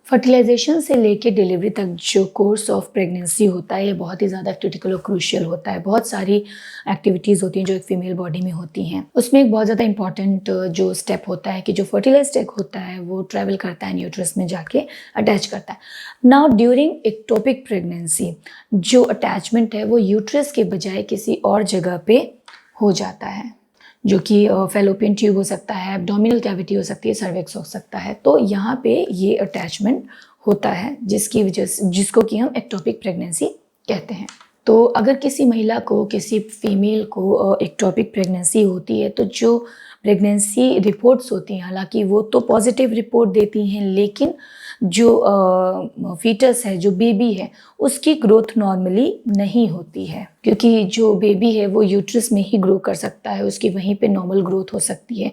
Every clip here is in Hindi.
फर्टिलाइजेशन से लेके डिलीवरी तक जो कोर्स ऑफ प्रेगनेंसी होता है ये बहुत ही ज़्यादा क्रिटिकल और क्रूशियल होता है। बहुत सारी एक्टिविटीज़ होती हैं जो एक फीमेल बॉडी में होती हैं। उसमें एक बहुत ज़्यादा इंपॉर्टेंट जो स्टेप होता है कि जो फर्टिलाइज्ड एग होता है वो ट्रैवल करता है न्यूट्रस में जाके अटैच करता है। नाउ ड्यूरिंग एक्टोपिक प्रेगनेंसी जो अटैचमेंट है वो यूट्रस के बजाय किसी और जगह पे हो जाता है, जो कि फैलोपियन ट्यूब हो सकता है, एब्डोमिनल कैविटी हो सकती है, सर्विक्स हो सकता है। तो यहाँ पे ये अटैचमेंट होता है जिसकी वजह से जिसको कि हम एक्टोपिक प्रेगनेंसी कहते हैं। तो अगर किसी महिला को, किसी फीमेल को एक्टोपिक प्रेगनेंसी होती है तो जो प्रेगनेंसी रिपोर्ट्स होती हैं, हालांकि वो तो पॉजिटिव रिपोर्ट देती हैं, लेकिन जो फीटस है, जो बेबी है, उसकी ग्रोथ नॉर्मली नहीं होती है, क्योंकि जो बेबी है वो यूट्रस में ही ग्रो कर सकता है, उसकी वहीं पे नॉर्मल ग्रोथ हो सकती है।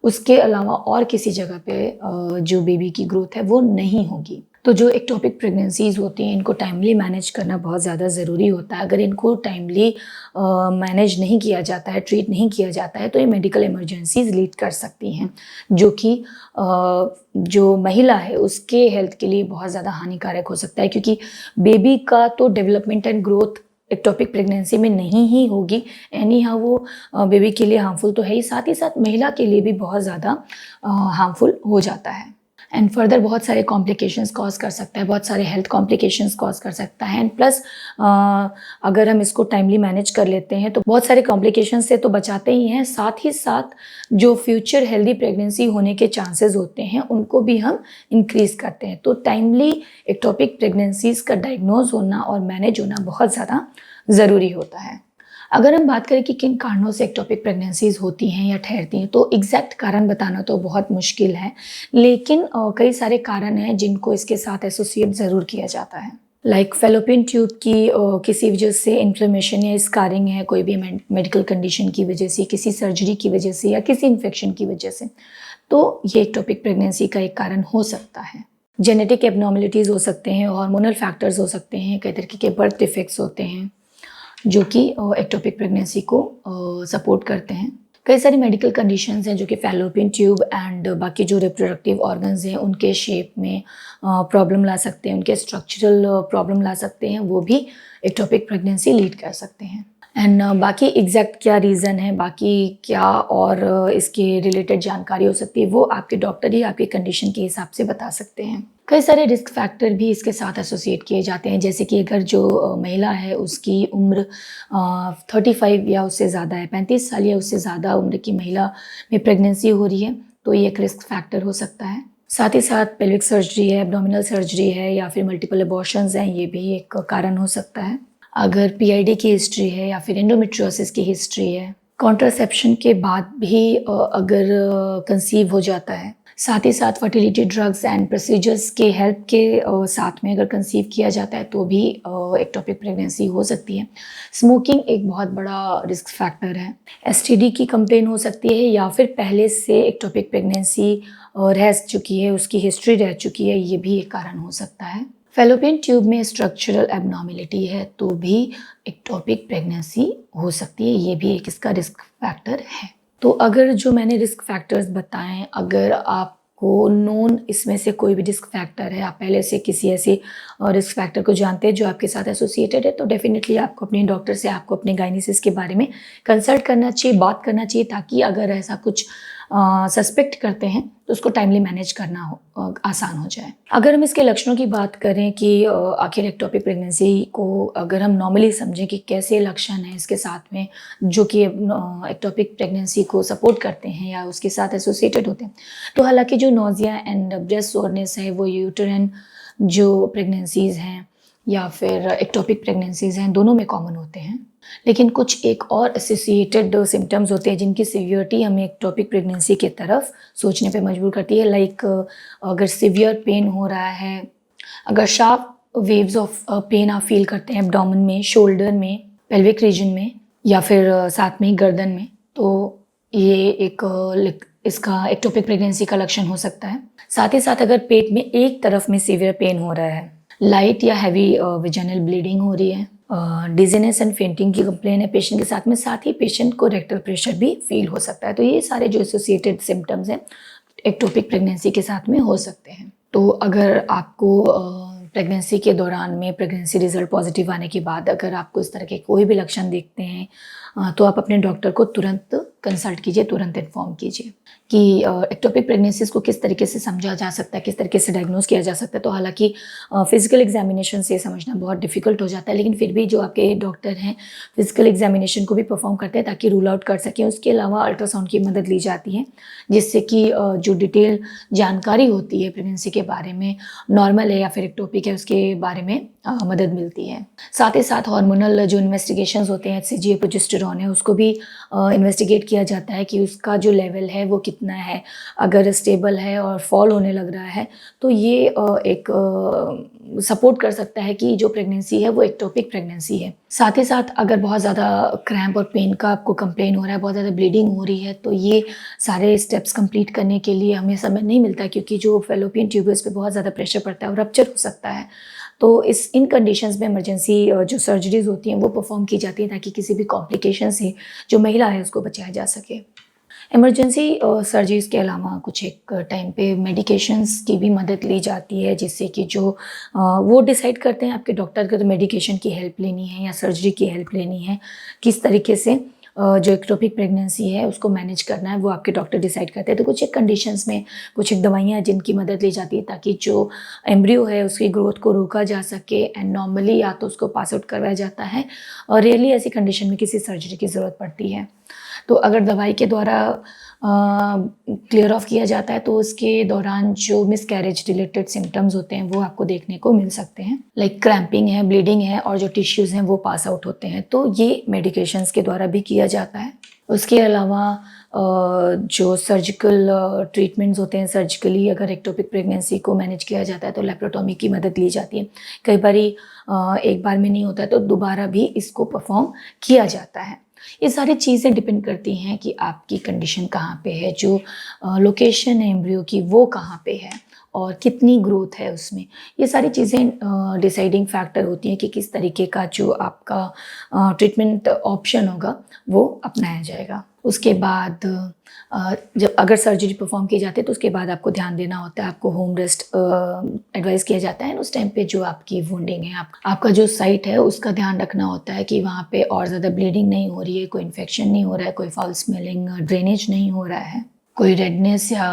उसके अलावा और किसी जगह पे जो बेबी की ग्रोथ है वो नहीं होगी। तो जो एक्टोपिक प्रेगनेंसीज होती हैं इनको टाइमली मैनेज करना बहुत ज़्यादा ज़रूरी होता है। अगर इनको टाइमली मैनेज नहीं किया जाता है, ट्रीट नहीं किया जाता है, तो ये मेडिकल इमरजेंसीज लीड कर सकती हैं, जो कि जो महिला है उसके हेल्थ के लिए बहुत ज़्यादा हानिकारक हो सकता है, क्योंकि बेबी का तो development and growth ectopic pregnancy में नहीं ही होगी। एनी हाउ वो बेबी के लिए हार्मफुल तो है ही, साथ महिला के लिए भी बहुत ज़्यादा हार्मफुल हो जाता है। एंड फर्दर बहुत सारे कॉम्प्लिकेशंस कॉज कर सकता है, बहुत सारे हेल्थ कॉम्प्लिकेशंस कॉज कर सकता है। एंड प्लस अगर हम इसको टाइमली मैनेज कर लेते हैं तो बहुत सारे कॉम्प्लिकेशंस से तो बचाते ही हैं, साथ ही साथ जो फ्यूचर हेल्दी प्रेगनेंसी होने के चांसेस होते हैं उनको भी हम इंक्रीज करते हैं। तो टाइमली एक्टोपिक प्रेगनेंसीज का डायग्नोज होना और मैनेज होना बहुत ज़्यादा ज़रूरी होता है। अगर हम बात करें कि किन कारणों से एक्टोपिक प्रेगनेंसीज होती हैं या ठहरती हैं, तो एग्जैक्ट कारण बताना तो बहुत मुश्किल है, लेकिन कई सारे कारण हैं जिनको इसके साथ एसोसिएट ज़रूर किया जाता है। लाइक फैलोपियन ट्यूब की किसी वजह से इन्फ्लेमेशन या स्कारिंग है, कोई भी मेडिकल कंडीशन की वजह से, किसी सर्जरी की वजह से या किसी इन्फेक्शन की वजह से, तो ये एक्टोपिक प्रेगनेंसी का एक कारण हो सकता है। जेनेटिक एबनॉर्मलिटीज़ हो सकते हैं, हार्मोनल फैक्टर्स हो सकते हैं, कई तरीके के बर्थ डिफेक्ट्स होते हैं जो कि एक्टोपिक प्रेगनेंसी को सपोर्ट करते हैं। कई सारी मेडिकल कंडीशंस हैं जो कि फैलोपियन ट्यूब एंड बाकी जो रिप्रोडक्टिव ऑर्गन्स हैं उनके शेप में प्रॉब्लम ला सकते हैं, उनके स्ट्रक्चरल प्रॉब्लम ला सकते हैं, वो भी एक्टोपिक प्रेगनेंसी लीड कर सकते हैं। एंड बाकी एग्जैक्ट क्या रीज़न है, बाकी क्या और इसके रिलेटेड जानकारी हो सकती है, वो आपके डॉक्टर ही आपकी कंडीशन के हिसाब से बता सकते हैं। कई सारे रिस्क फैक्टर भी इसके साथ एसोसिएट किए जाते हैं, जैसे कि अगर जो महिला है उसकी उम्र 35 या उससे ज़्यादा है, 35 साल या उससे ज़्यादा उम्र की महिला में प्रेगनेंसी हो रही है, तो ये एक रिस्क फैक्टर हो सकता है। साथ ही साथ पेल्विक सर्जरी है, एब्डोमिनल सर्जरी है या फिर मल्टीपल अबॉर्शंस हैं, ये भी एक कारण हो सकता है। अगर पीआईडी की हिस्ट्री है या फिर एंडोमेट्रियोसिस की हिस्ट्री है, कॉन्ट्रासेप्शन के बाद भी अगर कंसीव हो जाता है, साथ ही साथ फर्टिलिटी ड्रग्स एंड प्रोसीजर्स के हेल्प के साथ में अगर कंसीव किया जाता है तो भी एक्टोपिक प्रेगनेंसी हो सकती है। स्मोकिंग एक बहुत बड़ा रिस्क फैक्टर है। एसटीडी की कंप्लेन हो सकती है या फिर पहले से एक्टोपिक प्रेगनेंसी रह चुकी है, उसकी हिस्ट्री रह चुकी है, ये भी एक कारण हो सकता है। फैलोपियन ट्यूब में स्ट्रक्चरल एबनॉर्मलिटी है तो भी एक्टोपिक प्रेगनेंसी हो सकती है, ये भी एक इसका रिस्क फैक्टर है। तो अगर जो मैंने रिस्क फैक्टर्स बताएं, अगर आपको नोन इसमें से कोई भी रिस्क फैक्टर है, आप पहले से किसी ऐसे रिस्क फैक्टर को जानते हैं जो आपके साथ एसोसिएटेड है, तो डेफिनेटली आपको अपने डॉक्टर से, आपको अपने गायनेसिस के बारे में कंसल्ट करना चाहिए, बात करना चाहिए, ताकि अगर ऐसा कुछ सस्पेक्ट करते हैं तो उसको टाइमली मैनेज करना आसान हो जाए। अगर हम इसके लक्षणों की बात करें कि आखिर एक्टोपिक प्रेगनेंसी को अगर हम नॉर्मली समझें कि कैसे लक्षण हैं इसके साथ में जो कि एक्टोपिक प्रेगनेंसी को सपोर्ट करते हैं या उसके साथ एसोसिएटेड होते हैं, तो हालांकि जो नोजिया एंड ब्रेस्ट सोरनेस है वो यूटेरिन जो प्रेगनेंसीज हैं या फिर एक्टोपिक प्रेगनेंसीज हैं, दोनों में कॉमन होते हैं। लेकिन कुछ एक और एसोसिएटेड सिम्टम्स होते हैं जिनकी सीवियरिटी हमें एक्टोपिक प्रेगनेंसी की तरफ सोचने पे मजबूर करती है। लाइक अगर सीवियर पेन हो रहा है, अगर शार्प वेव्स ऑफ पेन आप फील करते हैं एब्डोमेन में, शोल्डर में, पेल्विक रीजन में या फिर साथ में गर्दन में, तो ये एक इसका एक्टोपिक प्रेगनेंसी का लक्षण हो सकता है। साथ ही साथ अगर पेट में एक तरफ में सीवियर पेन हो रहा है, लाइट या हैवी विजाइनल ब्लीडिंग हो रही है, डिजीनेस एंड फेंटिंग की कंप्लेन है पेशेंट के साथ ही पेशेंट को रेक्टल प्रेशर भी फील हो सकता है। तो ये सारे जो एसोसिएटेड सिम्टम्स हैं एक्टोपिक प्रेगनेंसी के साथ में हो सकते हैं। तो अगर आपको प्रेगनेंसी के दौरान में प्रेगनेंसी रिज़ल्ट पॉजिटिव आने के बाद अगर आपको इस तरह के कोई भी लक्षण दिखते हैं तो आप अपने डॉक्टर को तुरंत कंसल्ट कीजिए, तुरंत इन्फॉर्म कीजिए कि एक्टोपिक प्रेगनेंसीज़ को किस तरीके से समझा जा सकता है, किस तरीके से डायग्नोज किया जा सकता है। तो हालांकि फिजिकल एग्जामिनेशन से समझना बहुत डिफिकल्ट हो जाता है, लेकिन फिर भी जो आपके डॉक्टर हैं फिजिकल एग्जामिनेशन को भी परफॉर्म करते हैं ताकि रूल आउट कर सकें। उसके अलावा अल्ट्रासाउंड की मदद ली जाती है जिससे कि जो डिटेल जानकारी होती है प्रेगनेंसी के बारे में, नॉर्मल है या फिर एक्टोपिक है, उसके बारे में मदद मिलती है। साथ ही साथ हार्मोनल जो इन्वेस्टिगेशंस होते हैं, HCG प्रोजेस्टेरॉन है, उसको भी इन्वेस्टिगेट किया जाता है कि उसका जो लेवल है वो कितना है। अगर स्टेबल है और फॉल होने लग रहा है तो ये एक सपोर्ट कर सकता है कि जो प्रेगनेंसी है वो एक्टोपिक प्रेगनेंसी है। साथ ही साथ अगर बहुत ज़्यादा क्रैम्प और पेन का आपको कंप्लेन हो रहा है, बहुत ज़्यादा ब्लीडिंग हो रही है, तो ये सारे स्टेप्स कंप्लीट करने के लिए हमें समय नहीं मिलता क्योंकि जो फैलोपियन ट्यूब्स पे बहुत ज़्यादा प्रेशर पड़ता है और रप्चर हो सकता है। तो इन कंडीशंस में इमरजेंसी जो सर्जरीज होती हैं वो परफॉर्म की जाती हैं ताकि किसी भी कॉम्प्लिकेशन से जो महिला है उसको बचाया जा सके। इमरजेंसी सर्जरीज़ के अलावा कुछ एक टाइम पे मेडिकेशंस की भी मदद ली जाती है जिससे कि जो वो डिसाइड करते हैं आपके डॉक्टर को तो मेडिकेशन की हेल्प लेनी है या सर्जरी की हेल्प लेनी है, किस तरीके से जो एक्टोपिक प्रेगनेंसी है उसको मैनेज करना है वो आपके डॉक्टर डिसाइड करते हैं। तो कुछ एक कंडीशंस में कुछ एक दवाइयाँ जिनकी मदद ली जाती है ताकि जो एम्ब्रियो है उसकी ग्रोथ को रोका जा सके एंड नॉर्मली या तो उसको पास आउट करवाया जाता है और रियली ऐसी कंडीशन में किसी सर्जरी की ज़रूरत पड़ती है। तो अगर दवाई के द्वारा क्लियर ऑफ किया जाता है तो उसके दौरान जो मिसकैरेज रिलेटेड सिम्टम्स होते हैं वो आपको देखने को मिल सकते हैं, लाइक क्रैम्पिंग है, ब्लीडिंग है और जो टिश्यूज़ हैं वो पास आउट होते हैं। तो ये मेडिकेशंस के द्वारा भी किया जाता है। उसके अलावा जो सर्जिकल ट्रीटमेंट्स होते हैं, सर्जिकली अगर एक्टोपिक प्रेगनेंसी को मैनेज किया जाता है तो लेप्रोटॉमी की मदद ली जाती है। कई बारी एक बार में नहीं होता है तो दोबारा भी इसको परफॉर्म किया जाता है। ये सारी चीज़ें डिपेंड करती हैं कि आपकी कंडीशन कहाँ पे है, जो लोकेशन है एम्ब्रियो की वो कहाँ पे है और कितनी ग्रोथ है उसमें। ये सारी चीज़ें डिसाइडिंग फैक्टर होती हैं कि किस तरीके का जो आपका ट्रीटमेंट ऑप्शन होगा वो अपनाया जाएगा। उसके बाद जब अगर सर्जरी परफॉर्म की जाती है तो उसके बाद आपको ध्यान देना होता है, आपको होम रेस्ट एडवाइस किया जाता है। उस टाइम पे जो आपकी वुंडिंग है, आपका जो साइट है उसका ध्यान रखना होता है कि वहाँ पे और ज़्यादा ब्लीडिंग नहीं हो रही है, कोई इन्फेक्शन नहीं हो रहा है, कोई फाउल स्मेलिंग ड्रेनेज नहीं हो रहा है, कोई रेडनेस या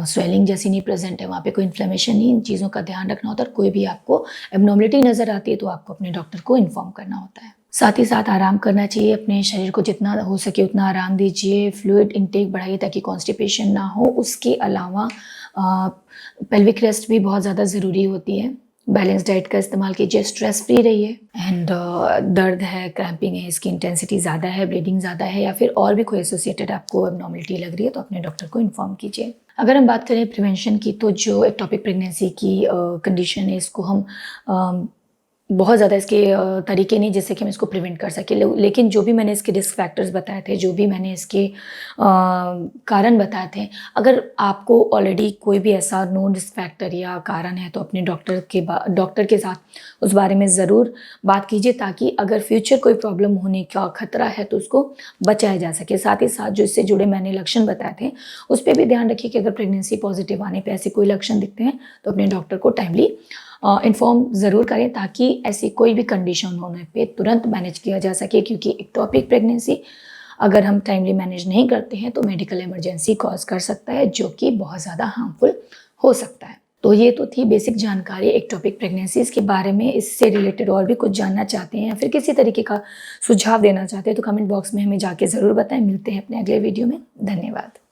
स्वेलिंग जैसी नहीं प्रेजेंट है, वहाँ पे कोई इन्फ्लेमेशन नहीं। इन चीज़ों का ध्यान रखना होता है और कोई भी आपको एबनॉर्मलिटी नज़र आती है तो आपको अपने डॉक्टर को इन्फॉर्म करना होता है। साथ ही साथ आराम करना चाहिए, अपने शरीर को जितना हो सके उतना आराम दीजिए, फ्लूइड इनटेक बढ़ाइए ताकि कॉन्स्टिपेशन ना हो। उसके अलावा पेल्विक रेस्ट भी बहुत ज़्यादा ज़रूरी होती है। बैलेंस डाइट का इस्तेमाल कीजिए, स्ट्रेस फ्री रहिए एंड दर्द है, क्रैम्पिंग है, इसकी इंटेंसिटी ज़्यादा है, ब्लीडिंग ज़्यादा है या फिर और भी कोई एसोसिएटेड आपको एबनॉर्मलिटी लग रही है तो अपने डॉक्टर को इन्फॉर्म कीजिए। अगर हम बात करें प्रिवेंशन की तो जो एक्टोपिक प्रेगनेंसी की कंडीशन है इसको हम बहुत ज़्यादा इसके तरीके नहीं जिससे कि हम इसको प्रिवेंट कर सकें, लेकिन जो भी मैंने इसके रिस्क फैक्टर्स बताए थे, जो भी मैंने इसके कारण बताए थे, अगर आपको ऑलरेडी कोई भी ऐसा नोन रिस्क फैक्टर या कारण है तो अपने डॉक्टर के साथ उस बारे में ज़रूर बात कीजिए ताकि अगर फ्यूचर कोई प्रॉब्लम होने का खतरा है तो उसको बचाया जा सके। साथ ही साथ जो इससे जुड़े मैंने लक्षण बताए थे उस पर भी ध्यान रखिए कि अगर प्रेगनेंसी पॉजिटिव आने पर ऐसे कोई लक्षण दिखते हैं तो अपने डॉक्टर को टाइमली इन्फॉर्म ज़रूर करें ताकि ऐसी कोई भी कंडीशन होने पे तुरंत मैनेज किया जा सके, क्योंकि एक्टोपिक प्रेगनेंसी अगर हम टाइमली मैनेज नहीं करते हैं तो मेडिकल इमरजेंसी कॉज कर सकता है जो कि बहुत ज़्यादा हार्मफुल हो सकता है। तो ये तो थी बेसिक जानकारी एक्टोपिक प्रेगनेंसीज़ के बारे में। इससे रिलेटेड और भी कुछ जानना चाहते हैं या फिर किसी तरीके का सुझाव देना चाहते हैं तो कमेंट बॉक्स में हमें जाके ज़रूर बताएं। मिलते हैं अपने अगले वीडियो में। धन्यवाद।